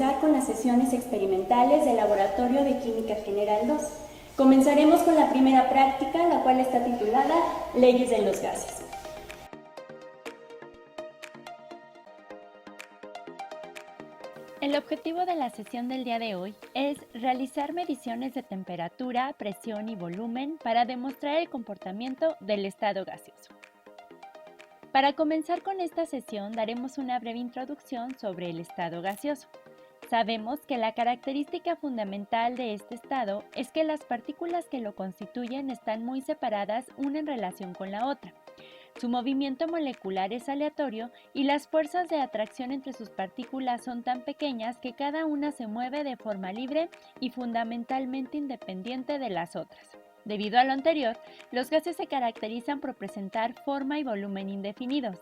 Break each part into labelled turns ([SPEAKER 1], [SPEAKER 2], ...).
[SPEAKER 1] comenzar con las sesiones experimentales del Laboratorio de Química General 2. Comenzaremos con la primera práctica, la cual está titulada Leyes de los gases. El objetivo de la sesión del día de hoy es realizar mediciones de temperatura, presión y volumen para demostrar el comportamiento del estado gaseoso. Para comenzar con esta sesión daremos una breve introducción sobre el estado gaseoso. Sabemos que la característica fundamental de este estado es que las partículas que lo constituyen están muy separadas una en relación con la otra. Su movimiento molecular es aleatorio y las fuerzas de atracción entre sus partículas son tan pequeñas que cada una se mueve de forma libre y fundamentalmente independiente de las otras. Debido a lo anterior, los gases se caracterizan por presentar forma y volumen indefinidos.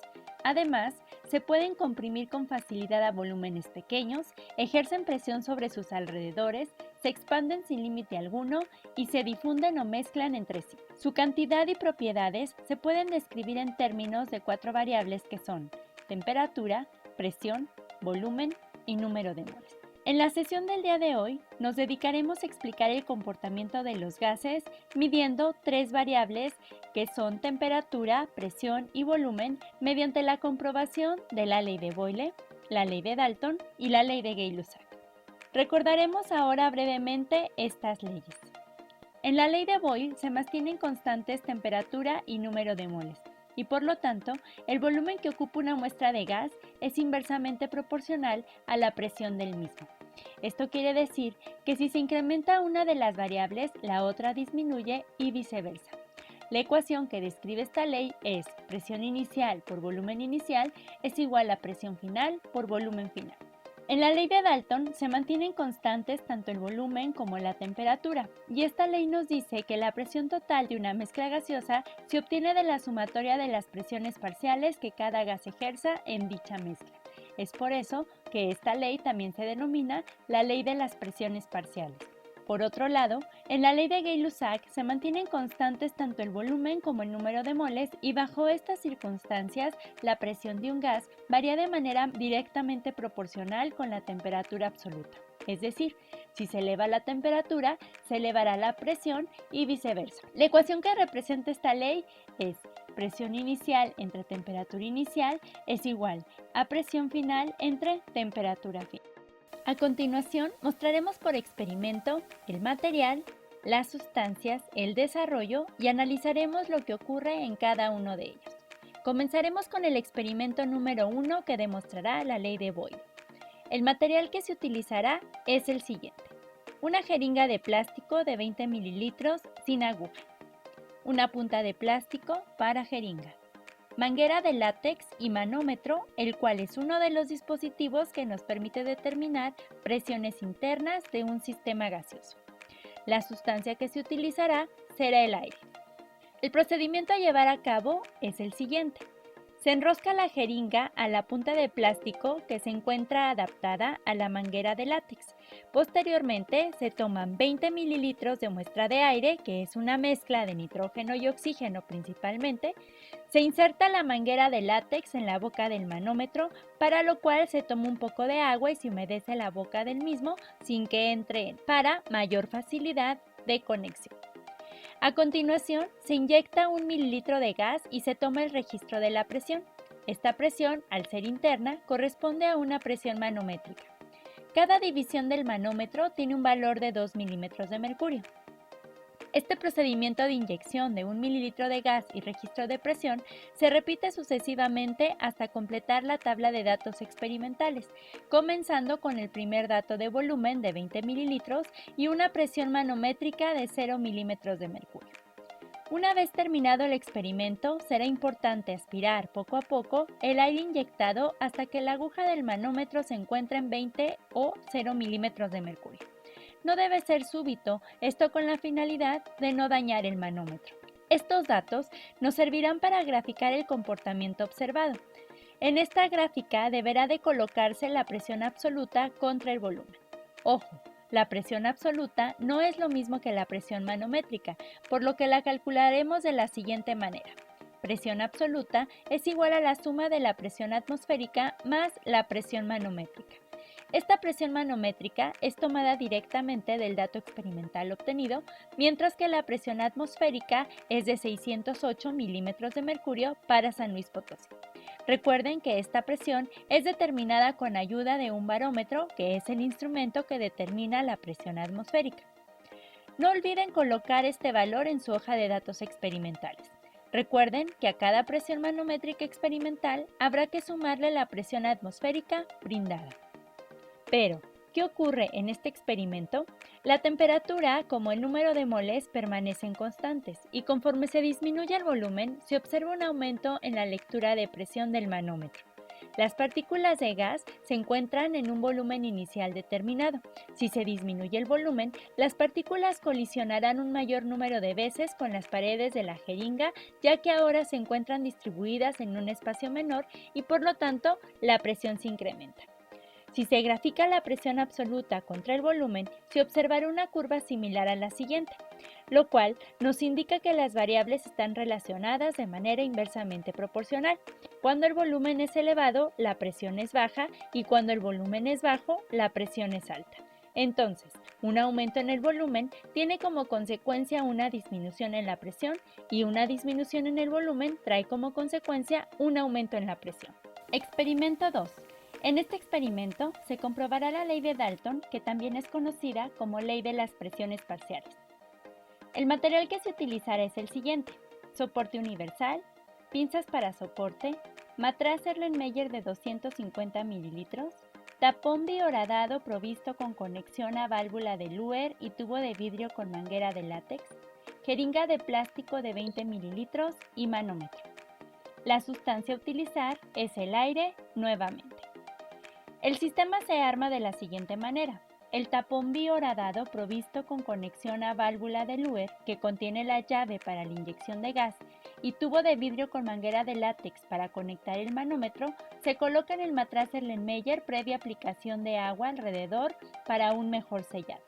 [SPEAKER 1] Además, se pueden comprimir con facilidad a volúmenes pequeños, ejercen presión sobre sus alrededores, se expanden sin límite alguno y se difunden o mezclan entre sí. Su cantidad y propiedades se pueden describir en términos de 4 variables que son temperatura, presión, volumen y número de moles. En la sesión del día de hoy nos dedicaremos a explicar el comportamiento de los gases midiendo 3 variables que son temperatura, presión y volumen mediante la comprobación de la ley de Boyle, la ley de Dalton y la ley de Gay-Lussac. Recordaremos ahora brevemente estas leyes. En la ley de Boyle se mantienen constantes temperatura y número de moles, y por lo tanto, el volumen que ocupa una muestra de gas es inversamente proporcional a la presión del mismo. Esto quiere decir que si se incrementa una de las variables, la otra disminuye y viceversa. La ecuación que describe esta ley es presión inicial por volumen inicial es igual a presión final por volumen final. En la ley de Dalton se mantienen constantes tanto el volumen como la temperatura, y esta ley nos dice que la presión total de una mezcla gaseosa se obtiene de la sumatoria de las presiones parciales que cada gas ejerza en dicha mezcla. Es por eso que esta ley también se denomina la ley de las presiones parciales. Por otro lado, en la ley de Gay-Lussac se mantienen constantes tanto el volumen como el número de moles y bajo estas circunstancias la presión de un gas varía de manera directamente proporcional con la temperatura absoluta. Es decir, si se eleva la temperatura, se elevará la presión y viceversa. La ecuación que representa esta ley es presión inicial entre temperatura inicial es igual a presión final entre temperatura final. A continuación, mostraremos por experimento el material, las sustancias, el desarrollo y analizaremos lo que ocurre en cada uno de ellos. Comenzaremos con el experimento número 1 que demostrará la ley de Boyle. El material que se utilizará es el siguiente: una jeringa de plástico de 20 mililitros sin aguja, una punta de plástico para jeringa, manguera de látex y manómetro, el cual es uno de los dispositivos que nos permite determinar presiones internas de un sistema gaseoso. La sustancia que se utilizará será el aire. El procedimiento a llevar a cabo es el siguiente. Se enrosca la jeringa a la punta de plástico que se encuentra adaptada a la manguera de látex. Posteriormente, se toman 20 mililitros de muestra de aire, que es una mezcla de nitrógeno y oxígeno principalmente. Se inserta la manguera de látex en la boca del manómetro, para lo cual se toma un poco de agua y se humedece la boca del mismo sin que entre para mayor facilidad de conexión. A continuación, se inyecta 1 mililitro de gas y se toma el registro de la presión. Esta presión, al ser interna, corresponde a una presión manométrica. Cada división del manómetro tiene un valor de 2 milímetros de mercurio. Este procedimiento de inyección de 1 mililitro de gas y registro de presión se repite sucesivamente hasta completar la tabla de datos experimentales, comenzando con el primer dato de volumen de 20 mililitros y una presión manométrica de 0 milímetros de mercurio. Una vez terminado el experimento, será importante aspirar poco a poco el aire inyectado hasta que la aguja del manómetro se encuentre en 20 o 0 milímetros de mercurio. No debe ser súbito, esto con la finalidad de no dañar el manómetro. Estos datos nos servirán para graficar el comportamiento observado. En esta gráfica deberá de colocarse la presión absoluta contra el volumen. Ojo, la presión absoluta no es lo mismo que la presión manométrica, por lo que la calcularemos de la siguiente manera. Presión absoluta es igual a la suma de la presión atmosférica más la presión manométrica. Esta presión manométrica es tomada directamente del dato experimental obtenido, mientras que la presión atmosférica es de 608 milímetros de mercurio para San Luis Potosí. Recuerden que esta presión es determinada con ayuda de un barómetro, que es el instrumento que determina la presión atmosférica. No olviden colocar este valor en su hoja de datos experimentales. Recuerden que a cada presión manométrica experimental habrá que sumarle la presión atmosférica brindada. Pero, ¿qué ocurre en este experimento? La temperatura, como el número de moles, permanecen constantes y conforme se disminuye el volumen, se observa un aumento en la lectura de presión del manómetro. Las partículas de gas se encuentran en un volumen inicial determinado. Si se disminuye el volumen, las partículas colisionarán un mayor número de veces con las paredes de la jeringa, ya que ahora se encuentran distribuidas en un espacio menor y por lo tanto la presión se incrementa. Si se grafica la presión absoluta contra el volumen, se observará una curva similar a la siguiente, lo cual nos indica que las variables están relacionadas de manera inversamente proporcional. Cuando el volumen es elevado, la presión es baja y cuando el volumen es bajo, la presión es alta. Entonces, un aumento en el volumen tiene como consecuencia una disminución en la presión y una disminución en el volumen trae como consecuencia un aumento en la presión. Experimento 2. En este experimento se comprobará la ley de Dalton, que también es conocida como ley de las presiones parciales. El material que se utilizará es el siguiente: soporte universal, pinzas para soporte, matraz Erlenmeyer de 250 mililitros, tapón biohoradado provisto con conexión a válvula de Luer y tubo de vidrio con manguera de látex, jeringa de plástico de 20 mililitros y manómetro. La sustancia a utilizar es el aire nuevamente. El sistema se arma de la siguiente manera. El tapón biohoradado provisto con conexión a válvula de Luer, que contiene la llave para la inyección de gas, y tubo de vidrio con manguera de látex para conectar el manómetro, se coloca en el matraz Erlenmeyer previa aplicación de agua alrededor para un mejor sellado.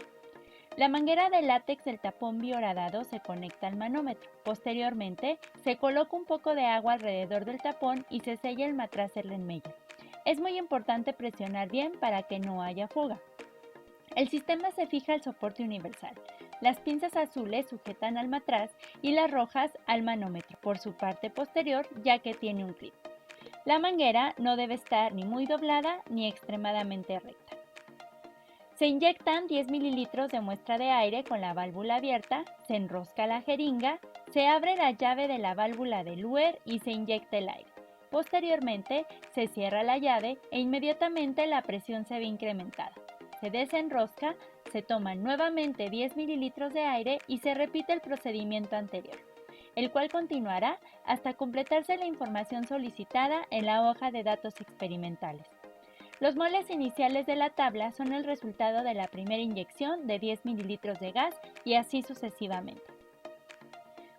[SPEAKER 1] La manguera de látex del tapón biohoradado se conecta al manómetro. Posteriormente, se coloca un poco de agua alrededor del tapón y se sella el matraz Erlenmeyer. Es muy importante presionar bien para que no haya fuga. El sistema se fija al soporte universal. Las pinzas azules sujetan al matraz y las rojas al manómetro por su parte posterior, ya que tiene un clip. La manguera no debe estar ni muy doblada ni extremadamente recta. Se inyectan 10 mililitros de muestra de aire con la válvula abierta, se enrosca la jeringa, se abre la llave de la válvula de Luer y se inyecta el aire. Posteriormente, se cierra la llave e inmediatamente la presión se ve incrementada. Se desenrosca, se toman nuevamente 10 mililitros de aire y se repite el procedimiento anterior, el cual continuará hasta completarse la información solicitada en la hoja de datos experimentales. Los moles iniciales de la tabla son el resultado de la primera inyección de 10 mililitros de gas y así sucesivamente.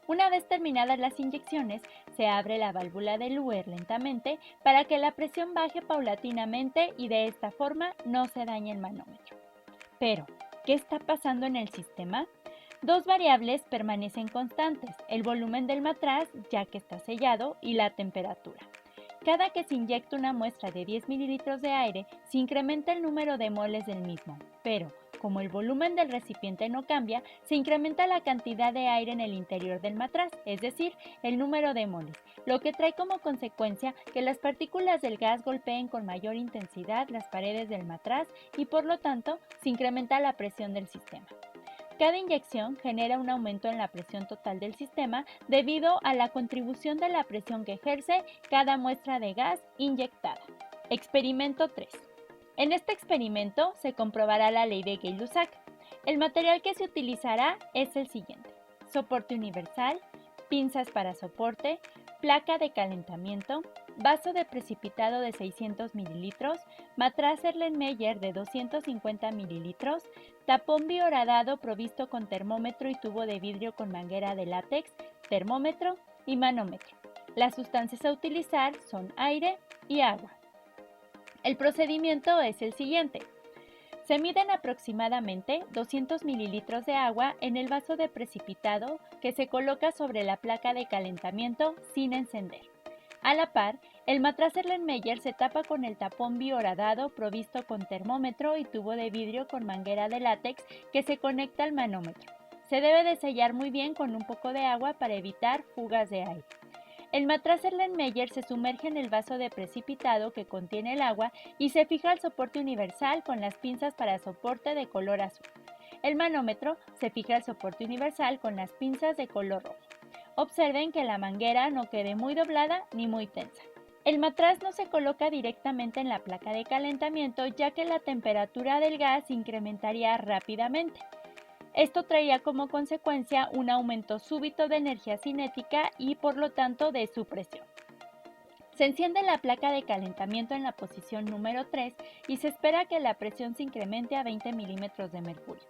[SPEAKER 1] Una vez terminadas las inyecciones, se abre la válvula de Luer lentamente para que la presión baje paulatinamente y de esta forma no se dañe el manómetro. Pero, ¿qué está pasando en el sistema? Dos variables permanecen constantes: el volumen del matraz, ya que está sellado, y la temperatura. Cada que se inyecta una muestra de 10 mililitros de aire, se incrementa el número de moles del mismo, pero como el volumen del recipiente no cambia, se incrementa la cantidad de aire en el interior del matraz, es decir, el número de moles, lo que trae como consecuencia que las partículas del gas golpeen con mayor intensidad las paredes del matraz y por lo tanto se incrementa la presión del sistema. Cada inyección genera un aumento en la presión total del sistema debido a la contribución de la presión que ejerce cada muestra de gas inyectada. Experimento 3. En este experimento se comprobará la ley de Gay-Lussac. El material que se utilizará es el siguiente: soporte universal, pinzas para soporte, placa de calentamiento, vaso de precipitado de 600 mililitros, matraz Erlenmeyer de 250 mililitros, tapón biohoradado provisto con termómetro y tubo de vidrio con manguera de látex, termómetro y manómetro. Las sustancias a utilizar son aire y agua. El procedimiento es el siguiente. Se miden aproximadamente 200 mililitros de agua en el vaso de precipitado que se coloca sobre la placa de calentamiento sin encender. A la par, El matraz Erlenmeyer se tapa con el tapón biohoradado provisto con termómetro y tubo de vidrio con manguera de látex que se conecta al manómetro. Se debe de sellar muy bien con un poco de agua para evitar fugas de aire. El matraz Erlenmeyer se sumerge en el vaso de precipitado que contiene el agua y se fija al soporte universal con las pinzas para soporte de color azul. El manómetro se fija al soporte universal con las pinzas de color rojo. Observen que la manguera no quede muy doblada ni muy tensa. El matraz no se coloca directamente en la placa de calentamiento, ya que la temperatura del gas incrementaría rápidamente. Esto traería como consecuencia un aumento súbito de energía cinética y por lo tanto de su presión. Se enciende la placa de calentamiento en la posición número 3 y se espera que la presión se incremente a 20 milímetros de mercurio.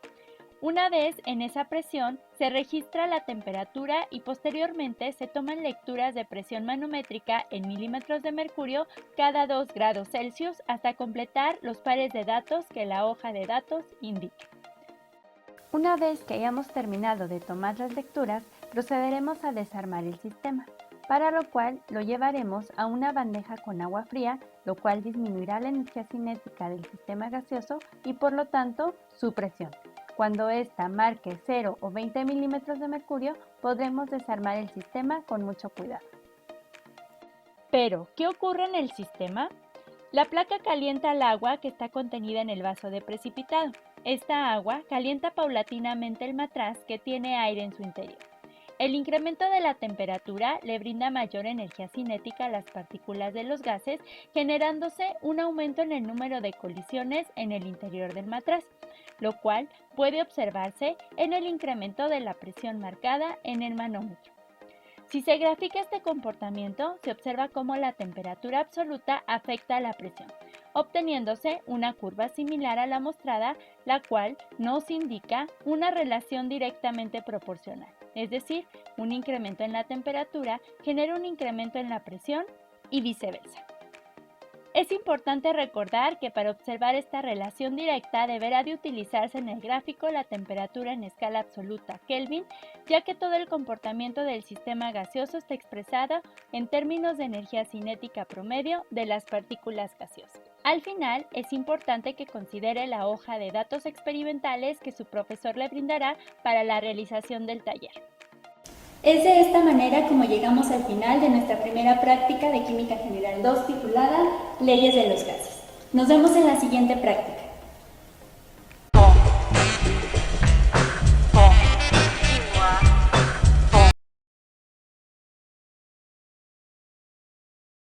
[SPEAKER 1] Una vez en esa presión, se registra la temperatura y posteriormente se toman lecturas de presión manométrica en milímetros de mercurio cada 2 grados Celsius hasta completar los pares de datos que la hoja de datos indique. Una vez que hayamos terminado de tomar las lecturas, procederemos a desarmar el sistema, para lo cual lo llevaremos a una bandeja con agua fría, lo cual disminuirá la energía cinética del sistema gaseoso y por lo tanto su presión. Cuando ésta marque 0 o 20 milímetros de mercurio, podremos desarmar el sistema con mucho cuidado. Pero, ¿qué ocurre en el sistema? La placa calienta el agua que está contenida en el vaso de precipitado. Esta agua calienta paulatinamente el matraz que tiene aire en su interior. El incremento de la temperatura le brinda mayor energía cinética a las partículas de los gases, generándose un aumento en el número de colisiones en el interior del matraz, lo cual puede observarse en el incremento de la presión marcada en el manómetro. Si se grafica este comportamiento, se observa cómo la temperatura absoluta afecta a la presión, obteniéndose una curva similar a la mostrada, la cual nos indica una relación directamente proporcional, es decir, un incremento en la temperatura genera un incremento en la presión y viceversa. Es importante recordar que para observar esta relación directa deberá de utilizarse en el gráfico la temperatura en escala absoluta Kelvin, ya que todo el comportamiento del sistema gaseoso está expresado en términos de energía cinética promedio de las partículas gaseosas. Al final, es importante que considere la hoja de datos experimentales que su profesor le brindará para la realización del taller. Es de esta manera como llegamos al final de nuestra primera práctica de Química General 2 titulada Leyes de los Gases. Nos vemos en la siguiente práctica.